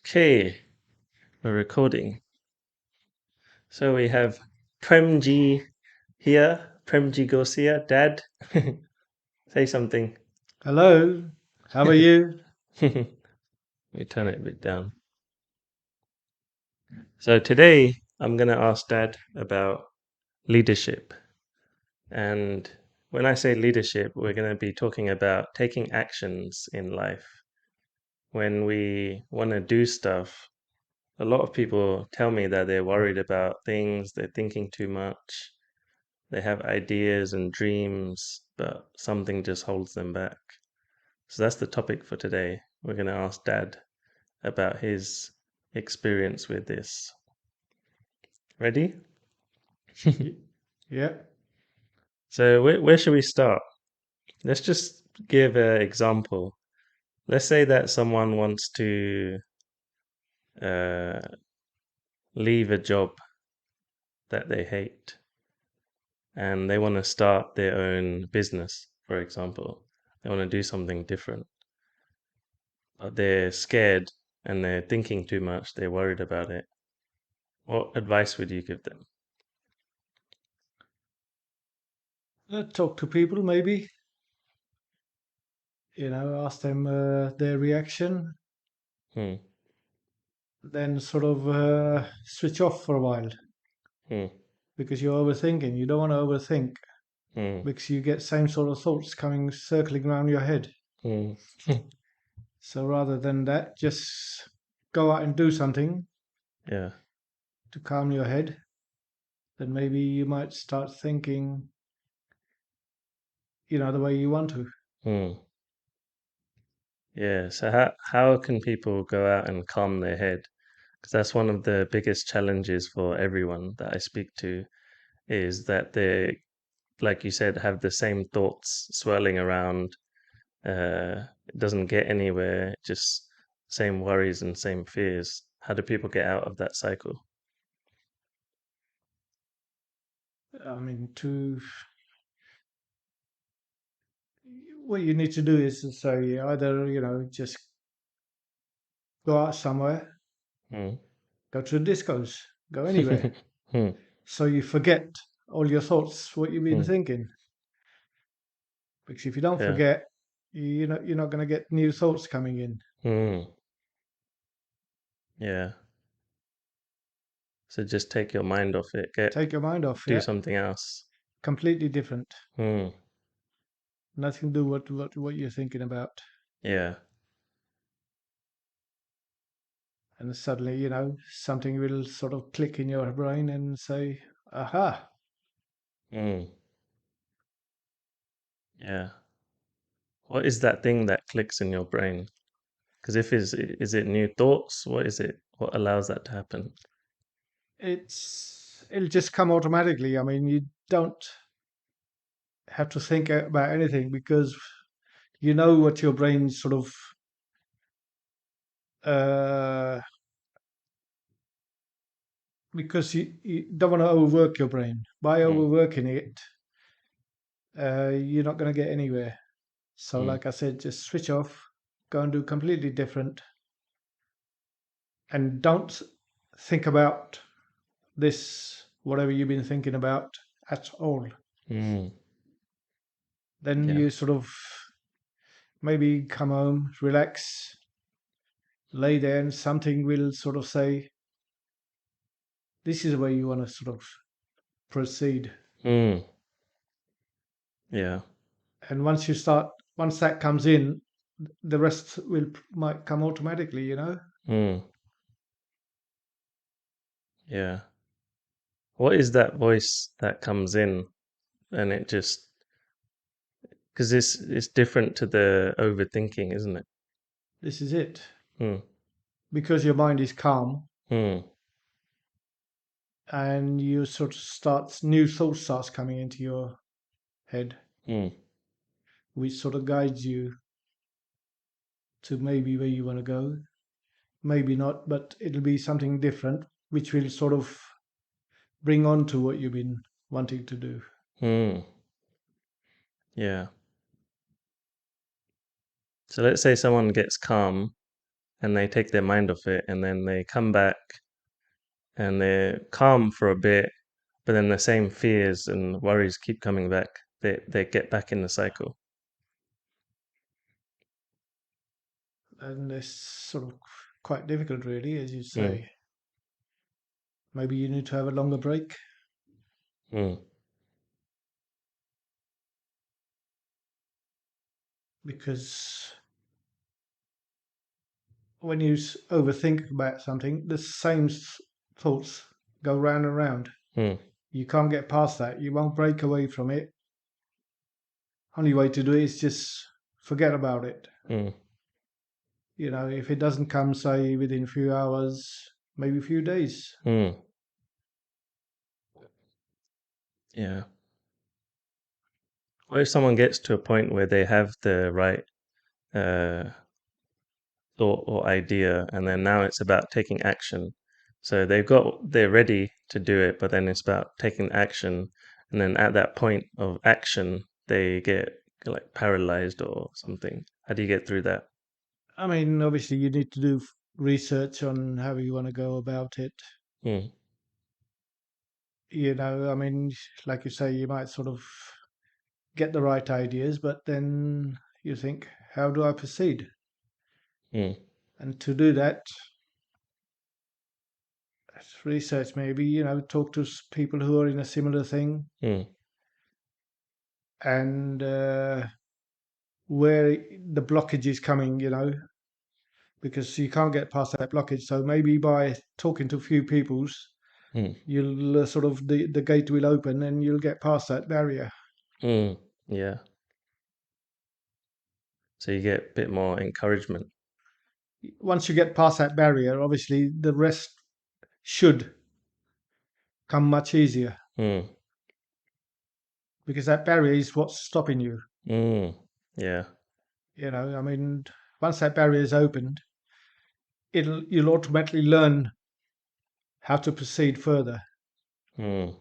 Okay, we're recording. So we have Premji here. Premji Garcia, Dad. Say something. Hello, how are you? We turn it a bit down. So today I'm going to ask Dad about leadership. And when I say leadership, we're going to be talking about taking actions in life. When we want to do stuff, a lot of people tell me that they're worried about things, they're thinking too much. They have ideas and dreams, but something just holds them back. So that's the topic for today. We're going to ask Dad about his experience with this. Ready? Y- Yeah, So, where should we start? Let's just give an example. Let's say that someone wants to uh, leave a job that they hate and they want to start their own business, for example. They want to do something different. They're scared and they're thinking too much, they're worried about it. What advice would you give them? talk to people maybe, ask them their reaction, Hmm. then sort of switch off for a while Hmm. because you're overthinking. You don't want to overthink Hmm. because you get same sort of thoughts coming circling around your head. Hmm. So rather than that, just go out and do something Yeah. to calm your head. Then maybe you might start thinking, the way you want to. Hmm. Yeah. So how can people go out and calm their head? Because that's one of the biggest challenges for everyone that I speak to is that they, like you said, have the same thoughts swirling around. It doesn't get anywhere, just same worries and same fears. How do people get out of that cycle? I mean, to what you need to do is to say either just go out somewhere, Hmm. go to the discos, go anywhere, Hmm. so you forget all your thoughts, what you've been Hmm. thinking. Because if you don't Yeah. forget, you're not going to get new thoughts coming in. Hmm. Yeah. So just take your mind off it. Take your mind off. Do Yeah, something else. completely different. Hmm. Nothing to do what you're thinking about. Yeah. And suddenly, something will sort of click in your brain and say, "Aha!" Hmm. Yeah. What is that thing that clicks in your brain? Because if is it new thoughts? What is it? What allows that to happen? It'll just come automatically. I mean, you don't have to think about anything because you know what your brain sort of uh, because you don't want to overwork your brain. By Hmm. overworking it, you're not going to get anywhere. So, Hmm. like I said, just switch off, go and do completely different, and don't think about this, whatever you've been thinking about at all. Hmm. Then Yeah. you sort of maybe come home, relax, lay there, and something will sort of say, this is where you want to sort of proceed. Hmm. Yeah. And once that comes in, the rest will might come automatically. Hmm. Yeah. What is that voice that comes in and it just because it's different to the overthinking, isn't it? This is it. Hmm. Because your mind is calm Hmm. and you sort of start new thoughts starts coming into your head, Hmm. which sort of guides you to maybe where you want to go, maybe not, but it'll be something different which will sort of bring on to what you've been wanting to do. Hmm. Yeah. So let's say someone gets calm and they take their mind off it, and then they come back and they're calm for a bit, but then the same fears and worries keep coming back. They get back in the cycle. And it's sort of quite difficult, really, as you Mm, say. Maybe you need to have a longer break mm, because when you overthink about something, the same thoughts go round and round. mm, You can't get past that. You won't break away from it. Only way to do it is just forget about it. mm, If it doesn't come, say, within a few hours, maybe a few days. mm. Yeah. What if someone gets to a point where they have the right uh, thought or idea, and then now it's about taking action? So they're ready to do it, but then it's about taking action, and then at that point of action, they get like paralyzed or something. How do you get through that? I mean, obviously, you need to do research on how you want to go about it. Mm, I mean, like you say, you might sort of get the right ideas, but then you think, how do I proceed? mm, And to do that, research maybe, talk to people who are in a similar thing mm, and where the blockage is coming, because you can't get past that blockage. So maybe by talking to a few peoples, mm, you'll sort of the gate will open and you'll get past that barrier. mm. Yeah. So you get a bit more encouragement. Once you get past that barrier, obviously the rest should come much easier Mm, because that barrier is what's stopping you. mm. Yeah. I mean, once that barrier is opened, you'll automatically learn how to proceed further. Mm.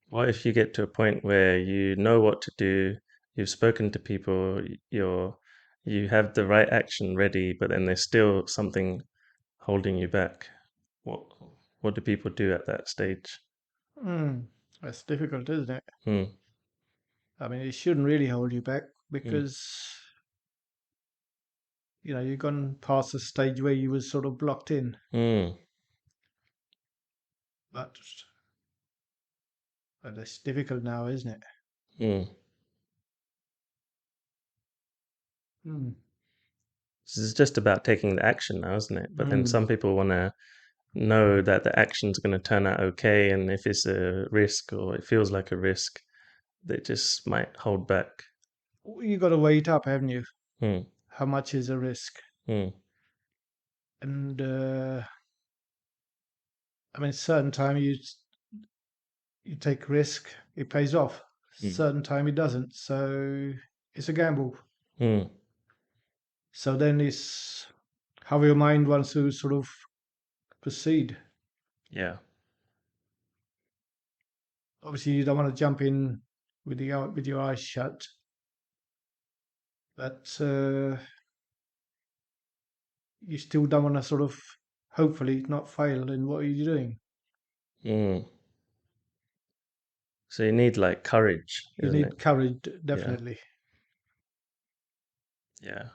What if you get to a point where you know what to do, you've spoken to people, you have the right action ready, but then there's still something holding you back? What what do people do at that stage? Mm, that's difficult, isn't it? Hmm. I mean, it shouldn't really hold you back Hmm. because you've gone past the stage where you was sort of blocked in. Hmm. But it's difficult now, isn't it? Hmm. Mm. This is just about taking the action now, isn't it? But then Mm. some people want to know that the action's going to turn out okay, and if it's a risk or it feels like a risk, they just might hold back. You got to weigh it up, haven't you? Hmm. How much is a risk? Hmm. And I mean, certain time you take risk, it pays off. Hmm. Certain time it doesn't. So it's a gamble. Hmm. So then it's how your mind wants to sort of proceed. Yeah. Obviously, you don't want to jump in with your eyes shut, but you still don't want to sort of hopefully not fail in what you're doing. Hmm. So you need like courage, You isn't it? need courage, Yeah. definitely. Yeah.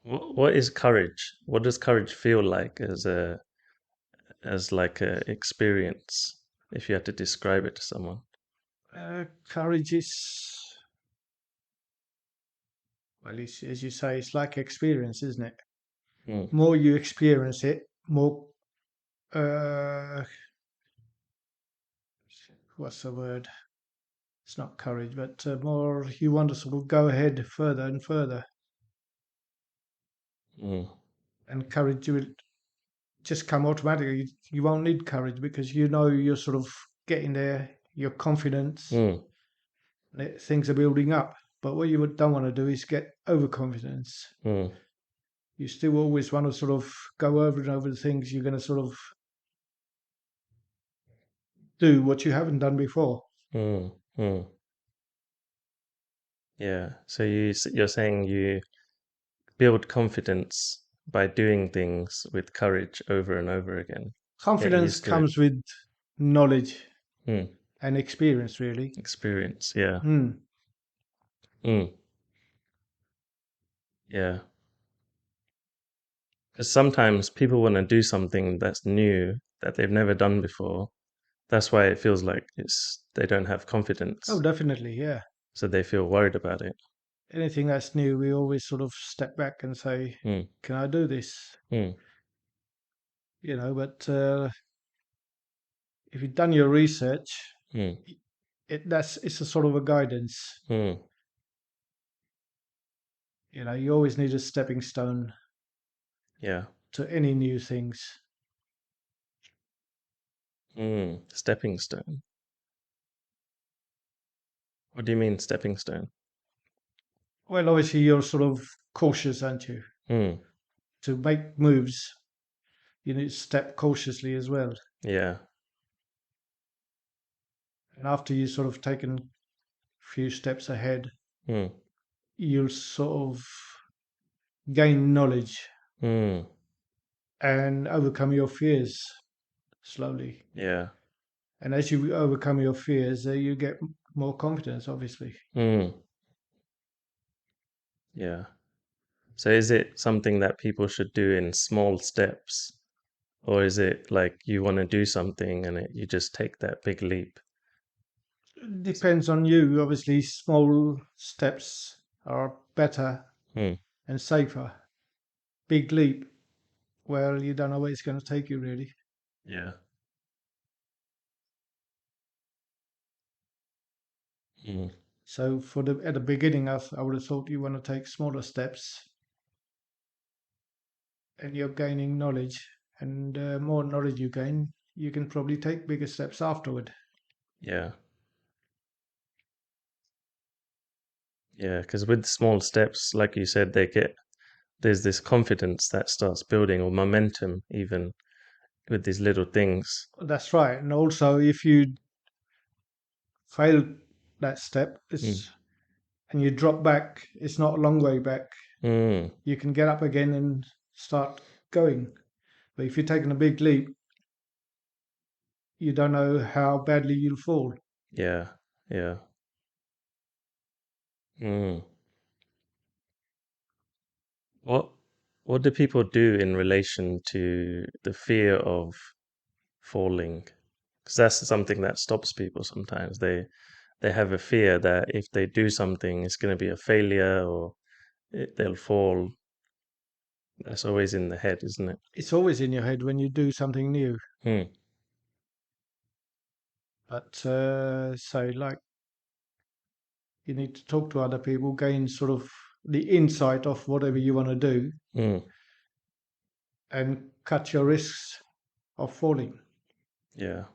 What is courage? What does courage feel like as like a experience if you had to describe it to someone? Courage is, well, as you say, it's like experience, isn't it? Hmm. More you experience it, more, uh, what's the word? It's not courage, but more you want to sort of go ahead further and further. Hmm. And courage will just come automatically. You won't need courage because you know you're sort of getting there, your confidence, Hmm. things are building up. But what you don't want to do is get overconfidence. Hmm. You still always want to sort of go over and over the things you're going to sort of do what you haven't done before. Hmm. Hmm. Yeah. So you're saying you build confidence by doing things with courage over and over again. Get Confidence used to it. comes with knowledge Mm. and experience, really. Experience. Yeah. Mm. Mm. Yeah. Because sometimes people want to do something that's new that they've never done before. That's why it feels like they don't have Oh, confidence, definitely, yeah. so they feel worried about it. Anything that's new, we always sort of step back and say, Mm. "Can I do this?" Mm. But if you've done your research, Mm. it's a sort of a guidance. Mm. You always need a stepping stone Yeah. to any new things. Stepping stone. What do you mean stepping stone? Well, obviously, you're sort of cautious, aren't you? Mm. To make moves, you need to step cautiously as well. Yeah. And after you've sort of taken a few steps ahead, Mm. you'll sort of gain knowledge Mm. and overcome your fears slowly. Yeah. And as you overcome your fears, you get more confidence, obviously. Mm. Yeah. So is it something that people should do in small steps, or is it like you want to do something and you just take that big leap? It depends on you. Obviously, small steps are better Mm. and safer. Big leap, well, you don't know where it's going to take you, really. Yeah. Mm. So at the beginning, I would have thought you want to take smaller steps, and you're gaining knowledge, and more knowledge you gain, you can probably take bigger steps afterward. Yeah. Yeah. Because with small steps, like you said, there's this confidence that starts building, or momentum even with these little things. That's right. And also, if you fail that step, Mm. and you drop back, it's not a long way back. Mm. You can get up again and start going. But if you're taking a big leap, you don't know how badly you'll fall. Yeah. Yeah. Mm. What what do people do in relation to the fear of falling? Because that's something that stops people sometimes. They have a fear that if they do something, it's going to be a failure or they'll fall. That's always in the head, isn't it? It's always in your head when you do something new. Hmm. But so, like, you need to talk to other people, gain sort of the insight of whatever you want to do, Hmm. and cut your risks of falling. Yeah.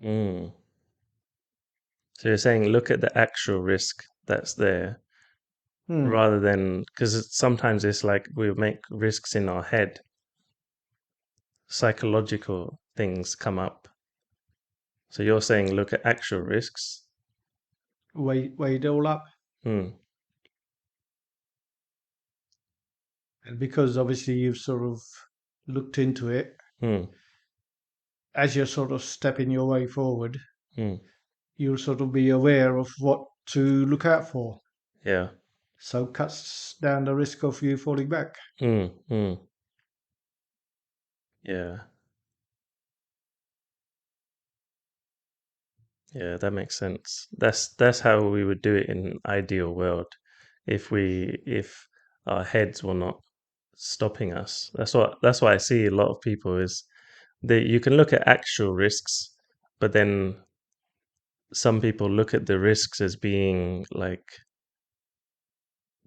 Hmm. So you're saying look at the actual risk that's there Hmm. rather than because sometimes it's like we make risks in our head, psychological things come up. So you're saying look at actual risks. Weigh it all up. Hmm. And because obviously you've sort of looked into it, Hmm. as you're sort of stepping your way forward, Hmm. you'll sort of be aware of what to look out for. Yeah. So cuts down the risk of you falling back. Hmm. Hmm. Yeah. Yeah, that makes sense. That's how we would do it in ideal world. If our heads were not stopping us. That's why I see a lot of people is they you can look at actual risks, but then some people look at the risks as being like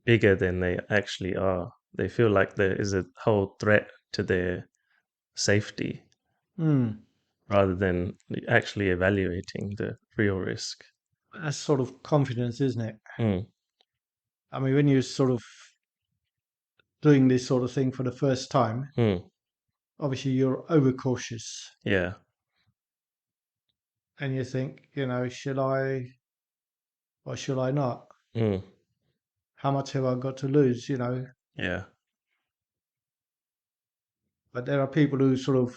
bigger than they actually are. They feel like there is a whole threat to their safety Hmm. rather than actually evaluating the real risk. That's sort of confidence, isn't it? Mm, I mean, when you're sort of doing this sort of thing for the first time, mm, obviously you're overcautious yeah. and you think, should I or should I not? Mm. How much have I got to lose? Yeah. But there are people who sort of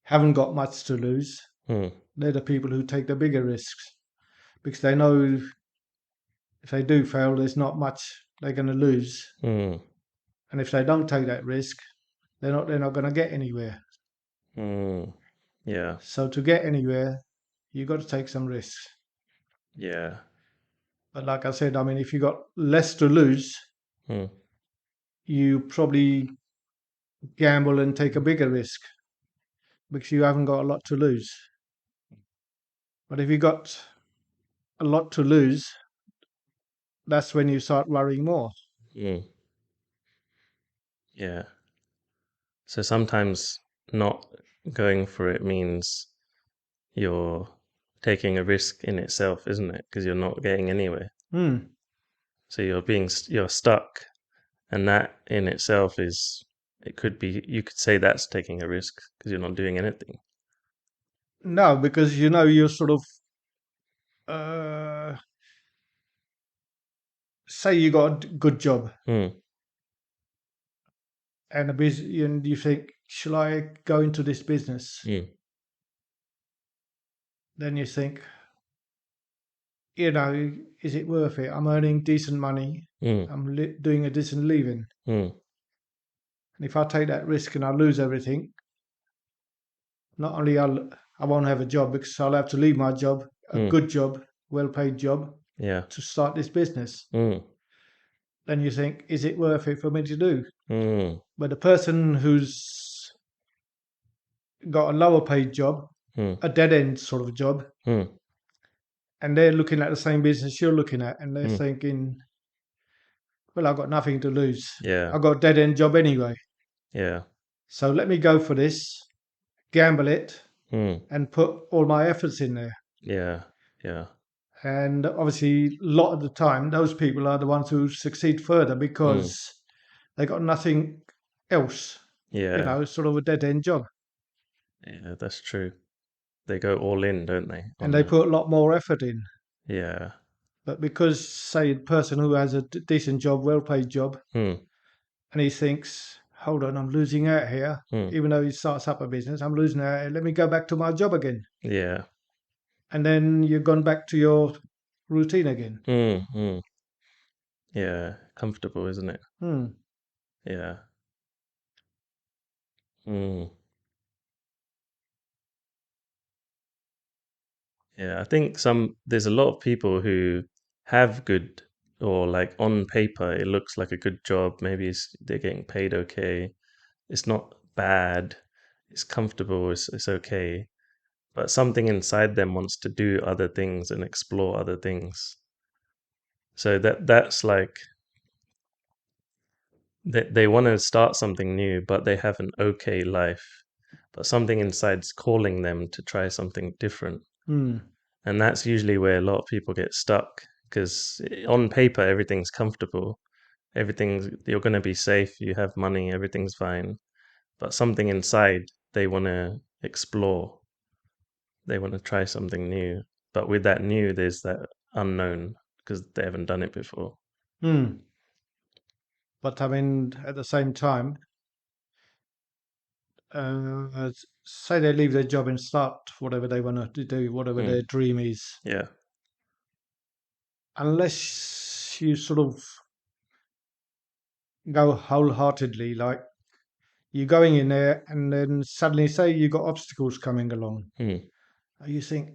haven't got much to lose. Mm. They're the people who take the bigger risks because they know if they do fail, there's not much they're going to lose. Mm. And if they don't take that risk, they're not going to get anywhere. Mm. Yeah. So to get anywhere, you got to take some risks. Yeah. But like I said, I mean, if you got less to lose, Mm. you probably gamble and take a bigger risk because you haven't got a lot to lose. But if you got a lot to lose, that's when you start worrying more. Mm. Yeah. So sometimes not going for it means you're taking a risk in itself, isn't it? Because you're not getting anywhere. Hmm. So you're stuck, and that in itself is it could be you could say that's taking a risk because you're not doing anything. No, because you're sort of uh, say you got a good job Mm. and a business, and you think, shall I go into this business? Mm. Then you think, is it worth it? I'm earning decent money. Mm. I'm doing a decent living. Mm. And if I take that risk and I lose everything, not only I won't have a job because I'll have to leave my job, a Mm. good job, well-paid job, Yeah. to start this business. Mm. Then you think, is it worth it for me to do? Mm. But the person who's got a lower paid job, Mm. a dead end sort of job, Mm. and they're looking at the same business you're looking at, and they're Mm. thinking, well, I've got nothing to lose. Yeah. I've got a dead end job anyway. Yeah. So let me go for this, gamble it, Mm. and put all my efforts in there. Yeah. Yeah. And obviously, a lot of the time, those people are the ones who succeed further Mm. because they got nothing else, Yeah. sort of a dead end job. Yeah. That's true. They go all in, don't they? And On they the put a lot more effort in. yeah. But because, say, the person who has a decent job, well paid job, Mm. and he thinks, hold on, I'm losing out here, Mm. even though he starts up a business, I'm losing out here, let me go back to my job again. Yeah. And then you've gone back to your routine again. Mm. Mm. Yeah. Comfortable, isn't it? Hmm. Yeah. Mm. Yeah. I think there's a lot of people who have good or like on paper it looks like a good job. Maybe they're getting paid okay. It's not bad. It's comfortable. It's okay. But something inside them wants to do other things and explore other things. So that's like they want to start something new, but they have an okay life. But something inside's calling them to try something different. Hmm. And that's usually where a lot of people get stuck because on paper, everything's comfortable. You're going to be safe. You have money. Everything's fine. But something inside, they want to explore. They want to try something new. But with that new, there's that unknown because they haven't done it before. Hmm. But I mean, at the same time, say they leave their job and start whatever they want to do, whatever Mm. their dream is, Yeah. unless you sort of go wholeheartedly, like you're going in there and then suddenly say you got obstacles coming along. Mm. You think,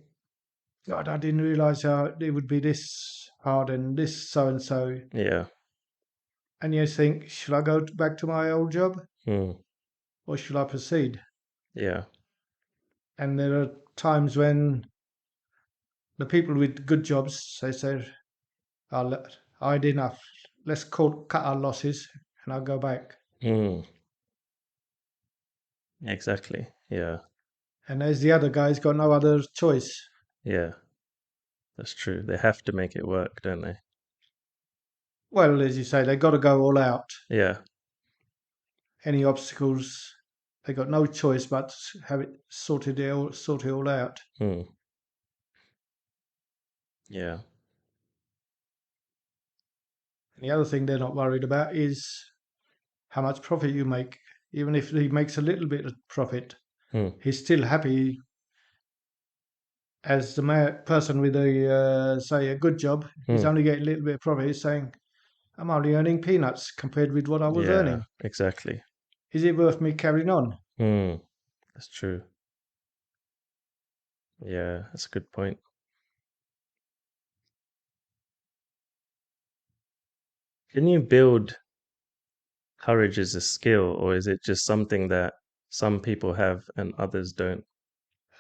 God, I didn't realize how it would be this hard and this so and so. Yeah. And you think, should I go back to my old job Mm. or should I proceed? Yeah. And there are times when the people with good jobs, they say, I had enough. Let's cut our losses and I'll go back. Mm. Exactly. Yeah. And there's the other guy's got no other choice. Yeah. That's true. They have to make it work, don't they? Well, as you say, they got to go all out. Yeah. Any obstacles, they got no choice but to have it sort it all out. Mm. Yeah. The other thing they're not worried about is how much profit you make. Even if he makes a little bit of profit, Hmm. he's still happy as the person with a say a good job. He's Hmm. only getting a little bit of profit. He's saying, "I'm only earning peanuts compared with what I was Yeah, earning. exactly. Is it worth me carrying on?" Hmm. That's true. Yeah, that's a good point. Can you build courage as a skill, or is it just something that some people have and others don't?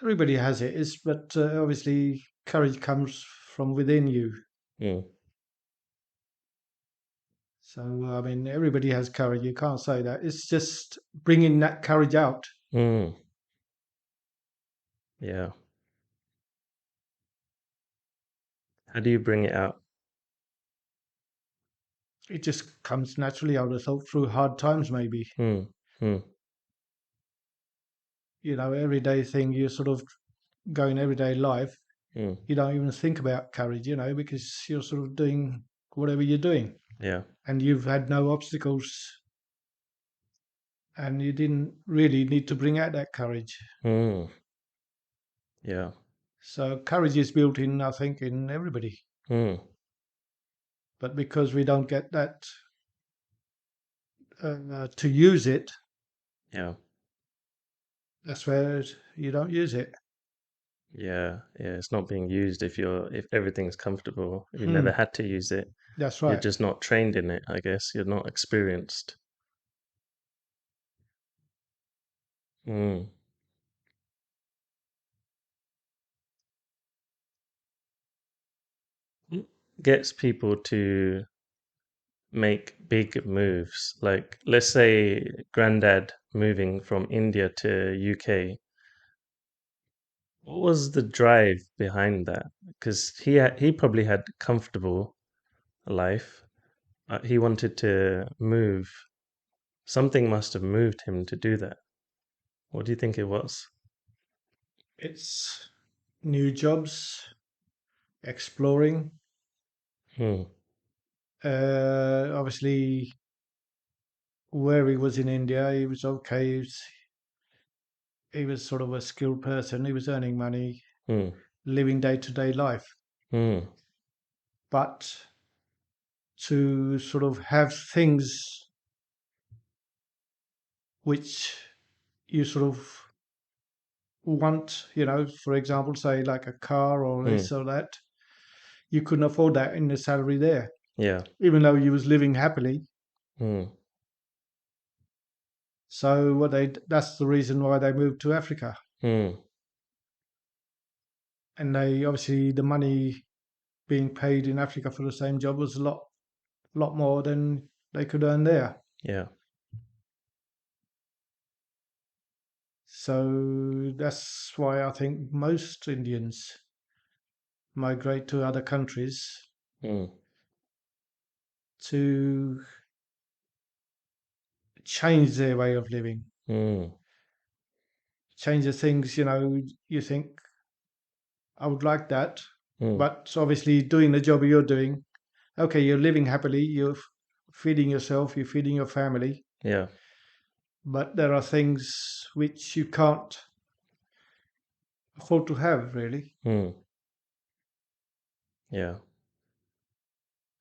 Everybody has it, but obviously courage comes from within you. Hmm. So I mean, everybody has courage. You can't say that. It's just bringing that courage out. Hmm. Yeah. How do you bring it out? It just comes naturally. I would have thought through hard times, maybe. Hmm. Hmm. Everyday thing. You sort of go in everyday life. Hmm. You don't even think about courage, because you're sort of doing whatever you're doing, Yeah. and you've had no obstacles, and you didn't really need to bring out that courage. Hmm. Yeah. So courage is built in, I think, in everybody. Hmm. But because we don't get that to use it, Yeah. that's where you don't use it. Yeah. Yeah. It's not being used if everything's comfortable. If you never Hmm, had to use it, that's you're right. just not trained in it, I guess. You're not experienced. Hmm. Gets people to make big moves. Like, let's say Granddad moving from India to UK. What was the drive behind that? Because he probably had comfortable life. He wanted to move. Something must have moved him to do that. What do you think it was? It's new jobs, exploring. Hmm. Obviously, where he was in India, he was okay. He was sort of a skilled person. He was earning money, Hmm. living day to day life. Hmm. But to sort of have things which you sort of want, for example, say like a car or Hmm. this or that, you couldn't afford that in the salary there, Yeah. even though you was living happily. Hmm. So that's the reason why they moved to Africa. Hmm. And they obviously the money being paid in Africa for the same job was a lot more than they could earn there. Yeah. So that's why I think most Indians migrate to other countries Hmm. to change their way of living, Hmm. change the things, you think, I would like that. Hmm. But obviously, doing the job you're doing, okay, you're living happily, you're feeding yourself, you're feeding your family, Yeah. but there are things which you can't afford to have, really. Hmm. Yeah.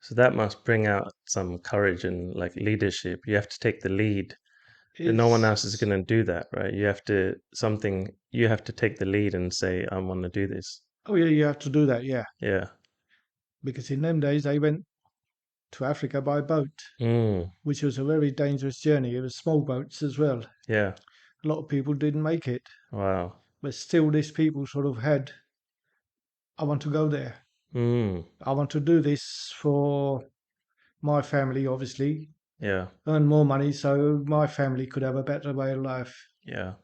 So that must bring out some courage and like leadership. You have to take the lead. And no one else is It's, going to do that, right? You have to take the lead and say, I want to do this. oh, yeah, you have to do that, yeah. Yeah. Because in them days, they went to Africa by boat, Mm. which was a very dangerous journey. It was small boats as well. Yeah. A lot of people didn't make it, Wow. but still, these people sort of had, I want to go there. Mm. I want to do this for my family, obviously, Yeah. earn more money so my family could have a better way of life. Yeah.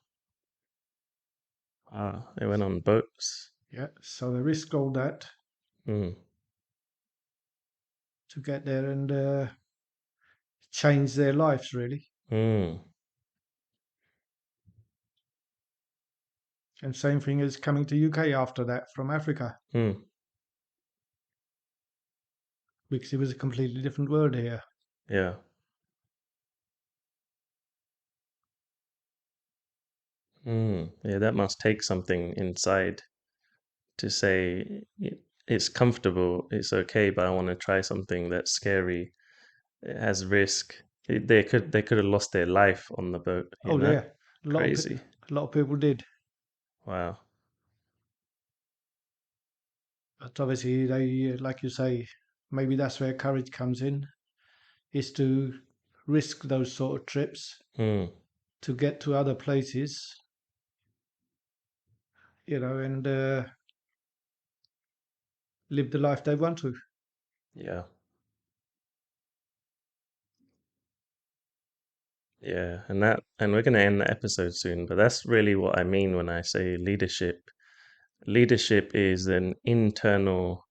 Ah, they went on boats. Yeah, so they risked all that Mm. to get there and change their lives, really. Mm. And same thing as coming to UK after that from Africa. Mm. because it was a completely different world here. Yeah. Yeah, that must take something inside to say it's comfortable, it's okay, but I want to try something that's scary. It has risk. They could have lost their life on the boat, you Oh know? yeah, Crazy. a lot of people did, Wow. but obviously they, like you say, maybe that's where courage comes in, is to risk those sort of trips Hmm. to get to other places, and live the life they want to. Yeah. Yeah. And we're gonna end the episode soon, but that's really what I mean when I say leadership. Leadership is an internal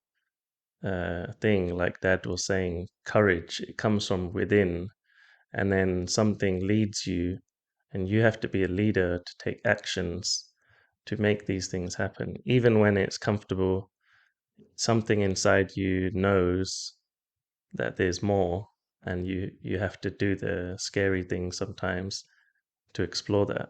thing, like Dad was saying, courage. It comes from within, and then something leads you, and you have to be a leader to take actions to make these things happen. Even when it's comfortable, something inside you knows that there's more, and you have to do the scary things sometimes to explore that.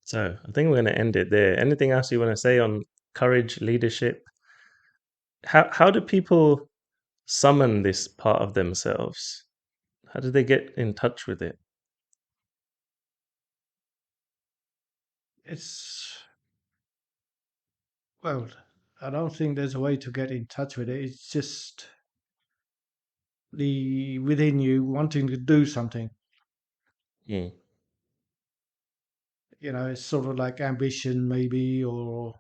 So I think we're going to end it there. Anything else you want to say on courage, leadership? How do people summon this part of themselves? How do they get in touch with it? It's, well, I don't think there's a way to get in touch with it. It's just the within you wanting to do something. Mm, It's sort of like ambition, maybe, or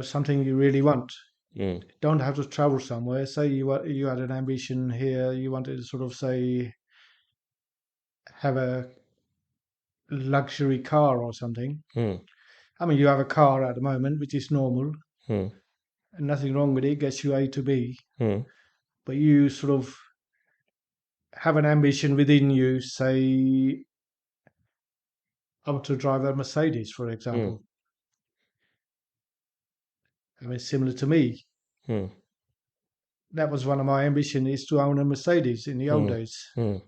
something you really want. mm, Don't have to travel somewhere. Say you had an ambition here, you wanted to sort of say have a luxury car or something. mm, I mean, you have a car at the moment, which is normal, mm, and nothing wrong with it. Gets you A to B, mm, but you sort of have an ambition within you. Say, I want to drive a Mercedes, for mm, example. I mean, similar to me. mm, That was one of my ambitions, is to own a Mercedes in the old mm, days. mm,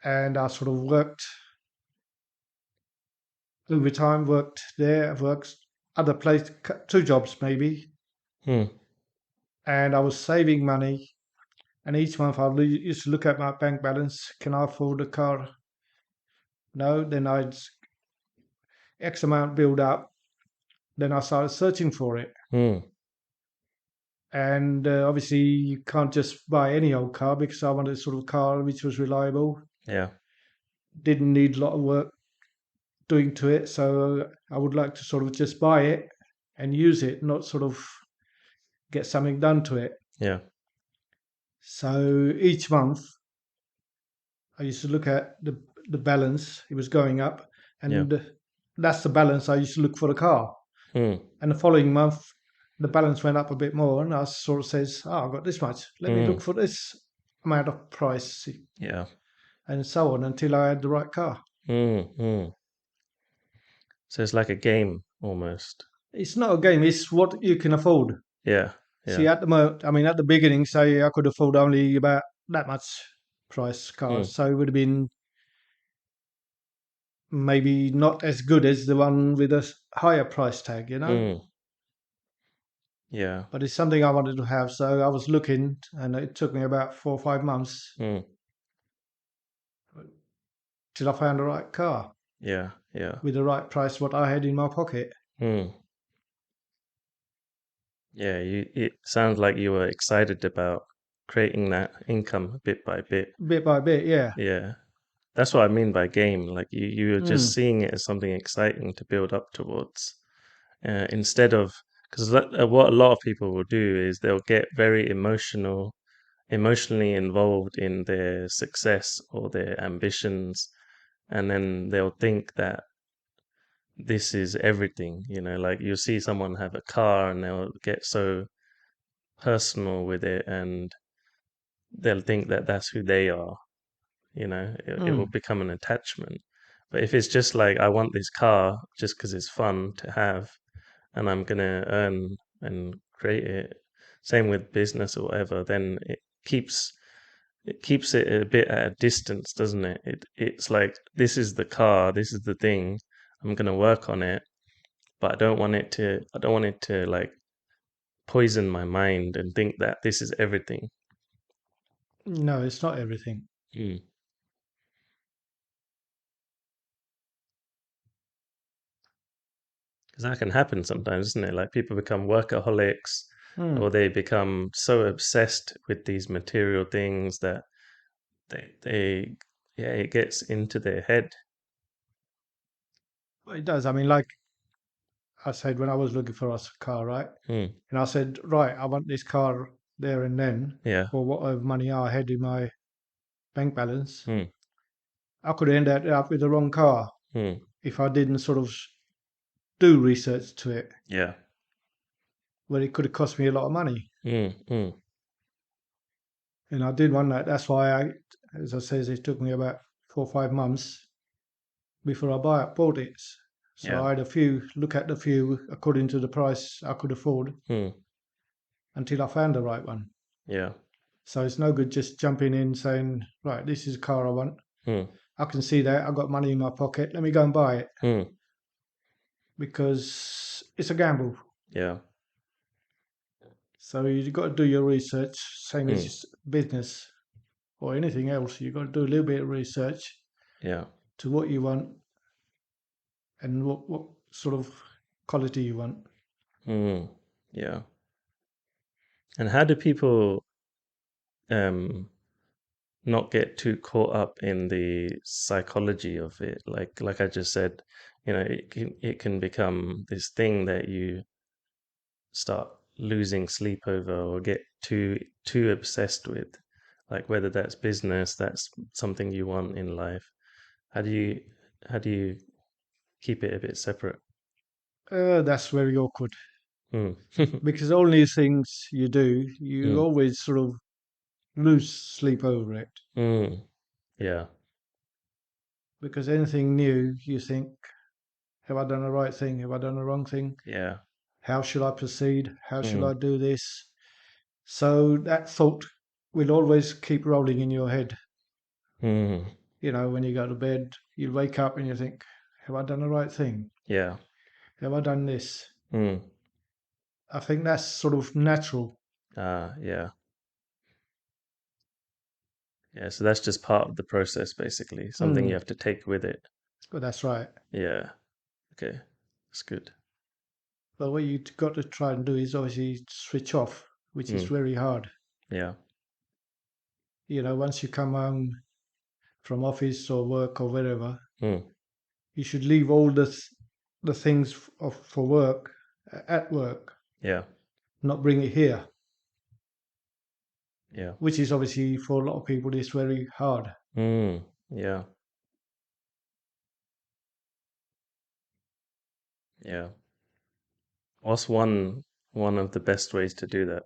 And I sort of worked overtime, worked there, worked other place, two jobs maybe, mm, and I was saving money. And each month I used to look at my bank balance. Can I afford a car? No. Then I'd X amount build up. Then I started searching for it. mm. And obviously, you can't just buy any old car because I wanted a sort of car which was reliable, Yeah. didn't need a lot of work doing to it. So I would like to sort of just buy it and use it, not sort of get something done to it. Yeah. So each month I used to look at the balance; it was going up, Yeah. and that's the balance I used to look for the car. Mm, And the following month, the balance went up a bit more, and I sort of says, "Oh, I've got this much. Let me look mm. for this amount of price," Yeah. and so on until I had the right car. Mm, mm. So it's like a game almost. It's not a game; it's what you can afford. Yeah. See, Yeah. at the moment, I mean, at the beginning, say I could afford only about that much price Mm, cars, so it would have been maybe not as good as the one with a higher price tag. mm. Yeah. But it's something I wanted to have, so I was looking, and it took me about 4 or 5 months Mm. till I found the right car Yeah. Yeah. with the right price, what I had in my pocket, Mm. Yeah. It sounds like you were excited about creating that income bit by bit. bit by bit. Yeah. Yeah. That's what I mean by game. Like you're just Mm, seeing it as something exciting to build up towards, instead of, because what a lot of people will do is they'll get very emotionally involved in their success or their ambitions, and then they'll think that this is everything. Like you'll see someone have a car and they'll get so personal with it, and they'll think that that's who they are. It will mm. become an attachment. But if it's just like, I want this car just because it's fun to have, and I'm gonna earn and create it. Same with business or whatever, then keeps it keeps it a bit at a distance, doesn't it? It's like this is the car, this is the thing. I'm gonna work on it, but I don't want it to like poison my mind and think that this is everything. No, it's not everything. Mm. Because that can happen sometimes, isn't it? Like people become workaholics Hmm. or they become so obsessed with these material things that they yeah, it gets into their head. Well, it does. I mean, like I said, when I was looking for us a car, right? Mm. And I said, right, I want this car there and then Yeah. for whatever money I had in my bank balance. Mm. I could end up with the wrong car Mm. if I didn't sort of do research to it, Yeah. where it could have cost me a lot of money. Mm. Mm. And I did want that. That's why as I says, it took me about 4 or 5 months before bought it. So Yeah. I had look at the few according to the price I could afford Mm. until I found the right one. Yeah. So it's no good just jumping in saying, right, this is a car I want. Mm. I can see that I've got money in my pocket. Let me go and buy it Mm. because it's a gamble. Yeah. So you've got to do your research, same Mm. as business or anything else. You've got to do a little bit of research Yeah. to what you want and what sort of quality you want. Mm. Yeah. And how do people um not get too caught up in the psychology of it? Like I just said, it can become this thing that you start losing sleep over or get too obsessed with, like whether that's business, that's something you want in life. How do you how do you keep it a bit separate? That's very awkward Mm. because all these things you do, you Mm. always sort of lose sleep over it Mm. Yeah. because anything new, you think, have I done the right thing? Have I done the wrong thing? Yeah. How shall I proceed? How shall I Mm. do this? So that thought will always keep rolling in your head. Mm. When you go to bed, you wake up and you think, have I done the right thing? Yeah. Have I done this? Mm. I think that's sort of natural. Yeah. Yeah, so that's just part of the process, basically, something you Hmm. have to take with it. Well, that's right. Yeah. Okay. That's good. But what you've got to try and do is obviously switch off, which is Mm. very hard. Yeah. Once you come home from office or work or wherever, Mm. you should leave all the things for work at work, Yeah. not bring it here, Yeah. which is obviously for a lot of people is very hard. Mm. Yeah. Yeah. What's one of the best ways to do that?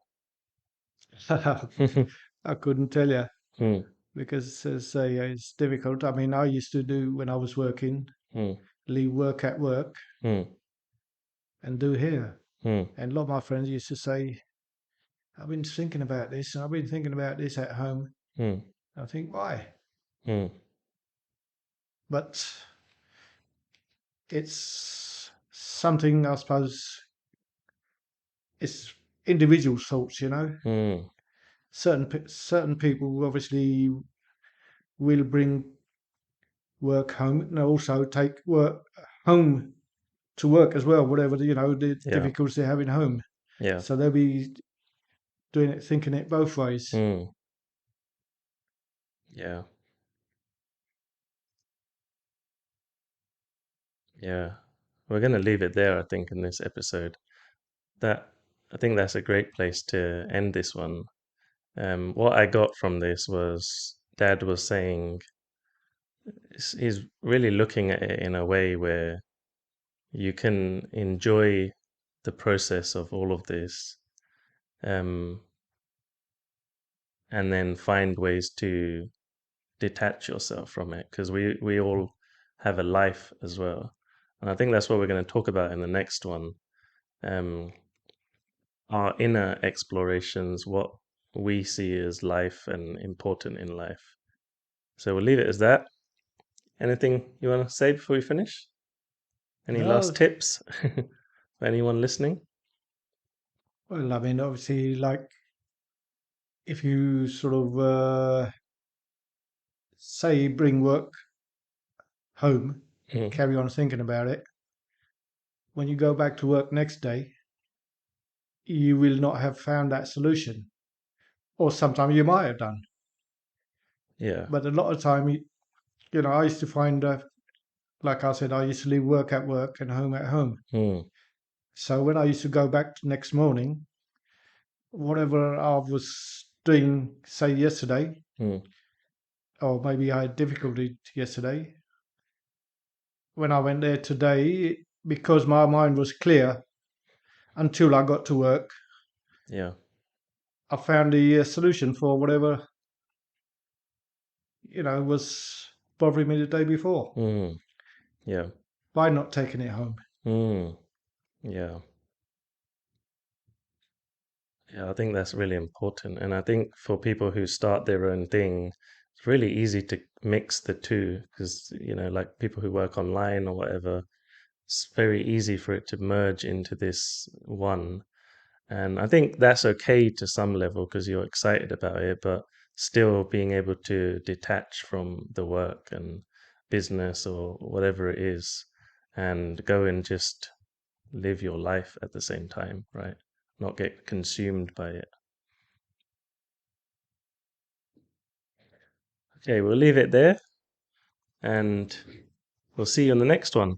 I couldn't tell you Mm. because, as I say, it's difficult. I mean, I used to do when I was working, Mm. leave work at work Mm. and do here. Mm. And a lot of my friends used to say, I've been thinking about this and I've been thinking about this at home. Mm. I think, why? Mm. But it's something, I suppose, it's individual thoughts. Mm. Certain people obviously will bring work home and also take work home to work as well, whatever the Yeah. difficulties they have in home. Yeah. So they'll be thinking it both ways. Mm. Yeah. Yeah. We're gonna leave it there, I think, in this episode. That I think that's a great place to end this one. What I got from this was Dad was saying he's really looking at it in a way where you can enjoy the process of all of this, um, and then find ways to detach yourself from it because we all have a life as well, and I think that's what we're going to talk about in the next one. um, our inner explorations, what we see as life and important in life. So we'll leave it as that. Anything you want to say before we finish? Any last No, tips for anyone listening? well, I mean, obviously, like if you sort of say bring work home, Mm, carry on thinking about it. When you go back to work next day, you will not have found that solution, or sometimes you might have done. yeah. But a lot of time, I used to find, like I said, I used to leave work at work and home at home. Mm, So when I used to go back next morning, whatever I was doing, say yesterday, mm, or maybe I had difficulty yesterday, when I went there today, because my mind was clear until I got to work, yeah. I found the solution for whatever was bothering me the day before Mm, yeah. by not taking it home. Mm, yeah. Yeah, I think that's really important. And I think for people who start their own thing, it's really easy to mix the two because, like people who work online or whatever, it's very easy for it to merge into this one. And I think that's okay to some level because you're excited about it, but still being able to detach from the work and business or whatever it is and go and just live your life at the same time, right? Not get consumed by it. Okay, we'll leave it there and we'll see you on the next one.